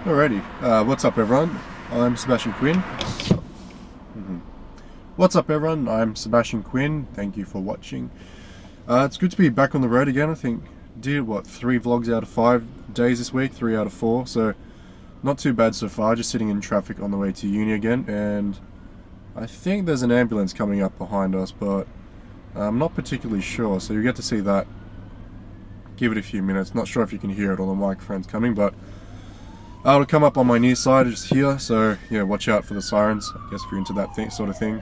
Alrighty, what's up everyone? I'm Sebastian Quinn. What's up everyone? I'm Sebastian Quinn. Thank you for watching. It's good to be back on the road again. I think did what 3 vlogs out of 5 days this week, 3 out of 4. So not too bad so far. Just sitting in traffic on the way to uni again, and I think there's an ambulance coming up behind us, but I'm not particularly sure. So you get to see that. Give it a few minutes. Not sure if you can hear it or the microphone's coming, but it'll come up on my near side just here, so yeah, watch out for the sirens, I guess, if you're into that sort of thing.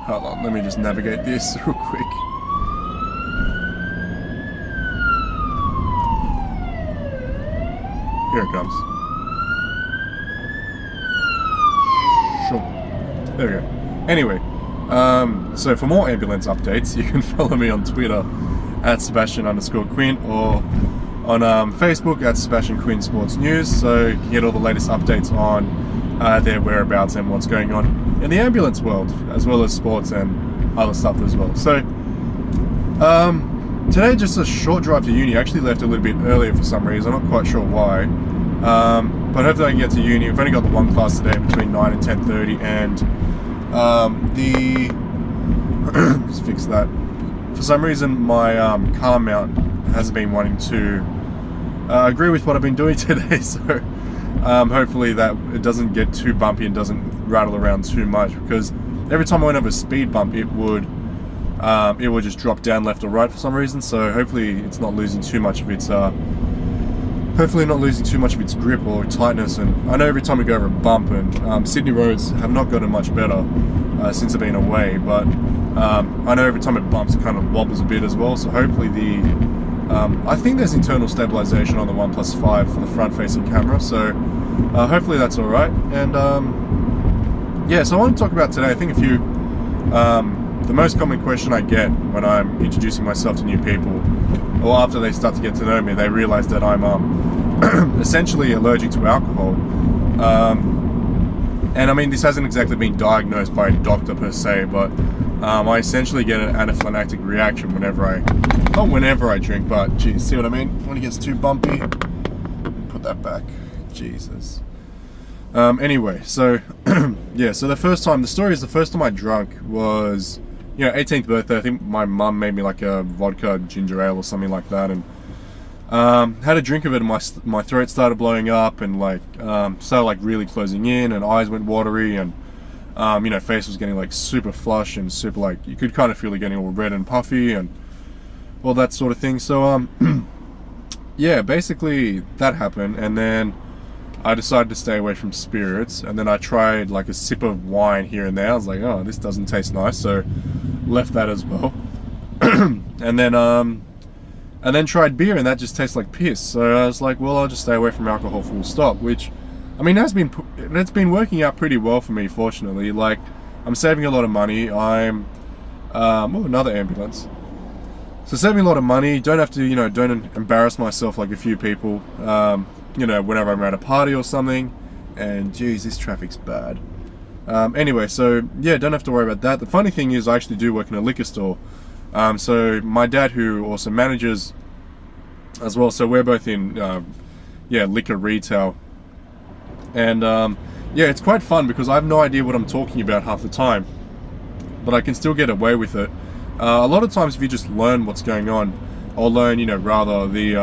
Hold on, let me just navigate this real quick. Here it comes. Sure. There we go. Anyway, so for more ambulance updates, you can follow me on Twitter at Sebastian_Quinn, or on Facebook at Sebastian Quinn Sports News, so you can get all the latest updates on their whereabouts and what's going on in the ambulance world, as well as sports and other stuff as well. So today, just a short drive to uni. I actually left a little bit earlier for some reason. I'm not quite sure why, but hopefully I can get to uni. I've only got the one class today between 9 and 10:30, and just fix that. For some reason, my car mount hasn't been wanting to agree with what I've been doing today, so hopefully that it doesn't get too bumpy and doesn't rattle around too much, because every time I went over a speed bump, it would just drop down left or right for some reason. So hopefully it's not losing too much of its grip or tightness. And I know every time we go over a bump, and Sydney roads have not gotten much better since I've been away, but I know every time it bumps it kind of wobbles a bit as well. So hopefully I think there's internal stabilization on the OnePlus 5 for the front facing camera, so hopefully that's alright. And yeah, so I want to talk about today, I think the most common question I get when I'm introducing myself to new people, or after they start to get to know me, they realize that I'm essentially allergic to alcohol. And I mean, this hasn't exactly been diagnosed by a doctor per se, but I essentially get an anaphylactic reaction not whenever I drink, but geez, see what I mean? When it gets too bumpy, put that back, Jesus. Anyway, so yeah, so the first time I drank was, 18th birthday. I think my mum made me like a vodka ginger ale or something like that, and had a drink of it, and my throat started blowing up, and started like really closing in, and eyes went watery, and face was getting like super flush and super, like, you could kind of feel it getting all red and puffy and all that sort of thing. So yeah, basically that happened, and then I decided to stay away from spirits, and then I tried like a sip of wine here and there. I was like, oh, this doesn't taste nice, so left that as well. and then tried beer, and that just tastes like piss. So I was like, well, I'll just stay away from alcohol full stop, which, I mean, it's been working out pretty well for me, fortunately. Like, I'm saving a lot of money. I'm another ambulance. So saving a lot of money, don't have to, don't embarrass myself like a few people, whenever I'm at a party or something. And geez, this traffic's bad. Anyway, so yeah, don't have to worry about that. The funny thing is, I actually do work in a liquor store. So my dad, who also manages as well, so we're both in liquor retail. And yeah, it's quite fun because I have no idea what I'm talking about half the time, but I can still get away with it. A lot of times, if you just learn what's going on, or learn, rather the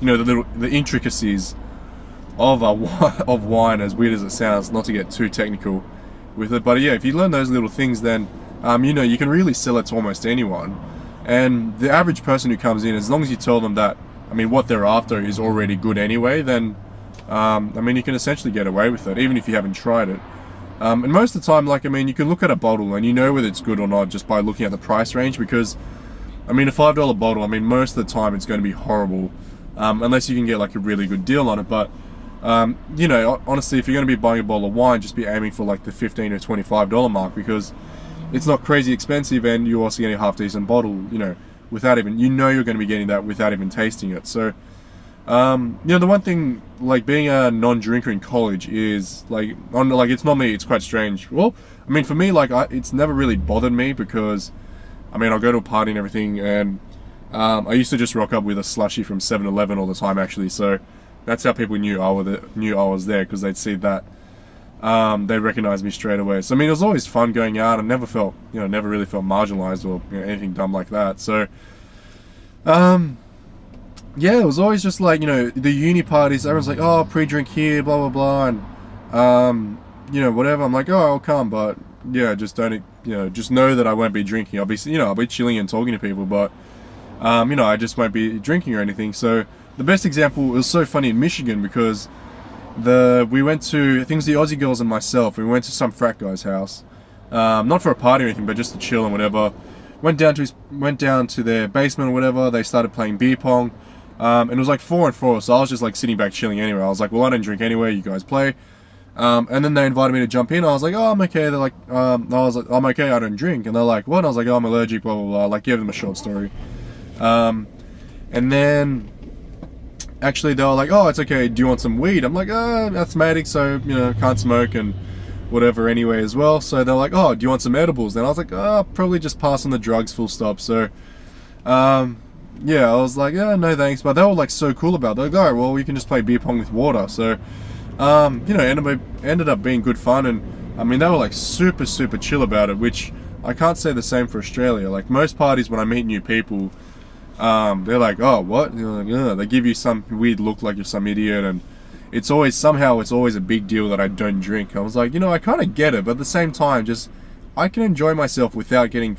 the intricacies of wine, as weird as it sounds, not to get too technical with it, but yeah, if you learn those little things, then you can really sell it to almost anyone. And the average person who comes in, as long as you tell them that, I mean, what they're after is already good anyway, then I mean, you can essentially get away with it, even if you haven't tried it. And most of the time, like, I mean, you can look at a bottle and you know whether it's good or not just by looking at the price range, because, I mean, a $5 bottle, I mean, most of the time it's going to be horrible, unless you can get like a really good deal on it. But honestly, if you're going to be buying a bottle of wine, just be aiming for like the $15 or $25 mark, because it's not crazy expensive, and you're also getting a half decent bottle, without even, you're going to be getting that without even tasting it. So the one thing, like, being a non-drinker in college is it's not me, it's quite strange. Well, I mean, for me, like, it's never really bothered me, because I mean, I'll go to a party and everything, and I used to just rock up with a slushie from 7-Eleven all the time, actually. So that's how people knew I was there, because they'd see that. They recognized me straight away. So I mean, it was always fun going out. I never felt, never really felt marginalized or anything dumb like that. So, yeah, it was always just like, the uni parties. Everyone's like, oh, pre-drink here, blah blah blah, and whatever. I'm like, oh, I'll come, but yeah, just don't, just know that I won't be drinking. I'll be, I'll be chilling and talking to people, but I just won't be drinking or anything. So the best example, it was so funny in Michigan, because we went to, I think it was the Aussie girls and myself, we went to some frat guy's house, not for a party or anything, but just to chill and whatever. Went down to their basement or whatever. They started playing beer pong, and it was like 4-4, so I was just like sitting back chilling anyway. I was like, well, I don't drink anyway, you guys play. And then they invited me to jump in. I was like, oh, I'm okay. They're like, I was like, I'm okay, I don't drink. And they're like, what? And I was like, oh, I'm allergic, blah blah blah. Like, gave them a short story. And then actually they were like, oh, it's okay, do you want some weed? I'm like, oh, asthmatic, so can't smoke and whatever anyway as well. So they're like, oh, do you want some edibles? Then I was like, oh, probably just pass on the drugs, full stop. So yeah, I was like, yeah, no thanks. But they were like so cool about it. They're like, all right, well, we can just play beer pong with water. So ended up being good fun. And I mean, they were like super chill about it, which I can't say the same for Australia. Like, most parties, when I meet new people, they're like, oh, what? Like, they give you some weird look like you're some idiot, and it's always a big deal that I don't drink. I was like, I kind of get it, but at the same time, just, I can enjoy myself without getting,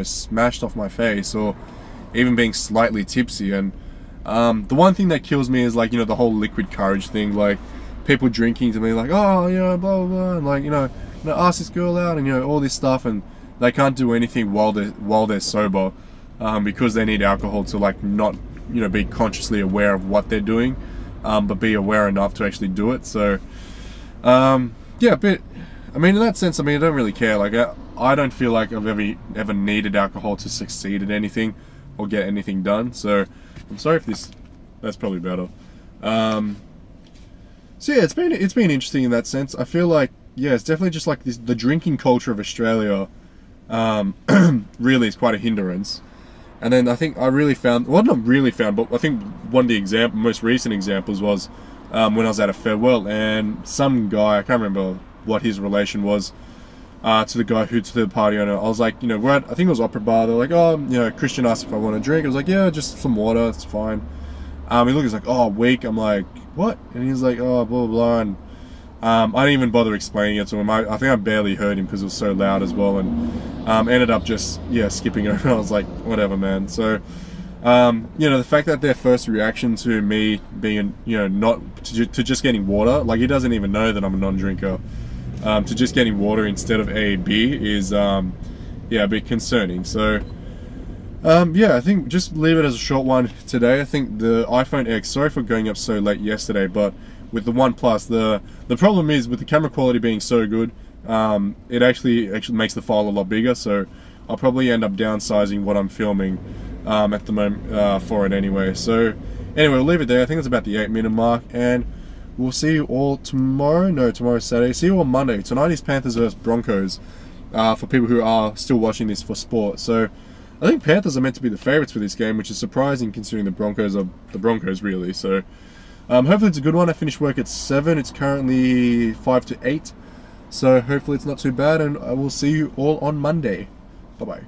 smashed off my face, or even being slightly tipsy. And the one thing that kills me is, like, the whole liquid courage thing, like, people drinking to me, like, oh, blah blah blah, and like, ask this girl out, and all this stuff, and they can't do anything while they're sober. Because they need alcohol to, like, not, be consciously aware of what they're doing, but be aware enough to actually do it. So, yeah, but, I mean, in that sense, I mean, I don't really care. Like, I don't feel like I've ever needed alcohol to succeed at anything or get anything done. So, I'm sorry if that's probably better. So yeah, it's been interesting in that sense. I feel like, yeah, it's definitely just like the drinking culture of Australia, really is quite a hindrance. And then I think I really found, well, not really found, but I think one of the most recent examples was when I was at a farewell, and some guy, I can't remember what his relation was to the party owner. I was like, we're at, I think it was Opera Bar. They're like, oh, Christian asked if I want a drink. I was like, yeah, just some water, it's fine. He looked, he's like, oh, weak. I'm like, what? And he's like, oh, blah blah blah. And I didn't even bother explaining it to him. I think I barely heard him because it was so loud as well, and ended up just, skipping over. I was like, whatever, man. So, the fact that their first reaction to me being, not to just getting water, like, he doesn't even know that I'm a non-drinker, to just getting water instead of a beer is, a bit concerning. So, I think just leave it as a short one today. I think the iPhone X, sorry for going up so late yesterday, but with the OnePlus, the problem is with the camera quality being so good, it actually makes the file a lot bigger. So I'll probably end up downsizing what I'm filming at the moment for it anyway. So anyway, we'll leave it there. I think it's about the 8-minute mark, and we'll see you all tomorrow. No, tomorrow's Saturday. See you on Monday. Tonight is Panthers versus Broncos, for people who are still watching this for sport. So I think Panthers are meant to be the favourites for this game, which is surprising considering the Broncos are the Broncos, really. So hopefully it's a good one. I finished work at 7. It's currently 5 to 8. So hopefully it's not too bad, and I will see you all on Monday. Bye-bye.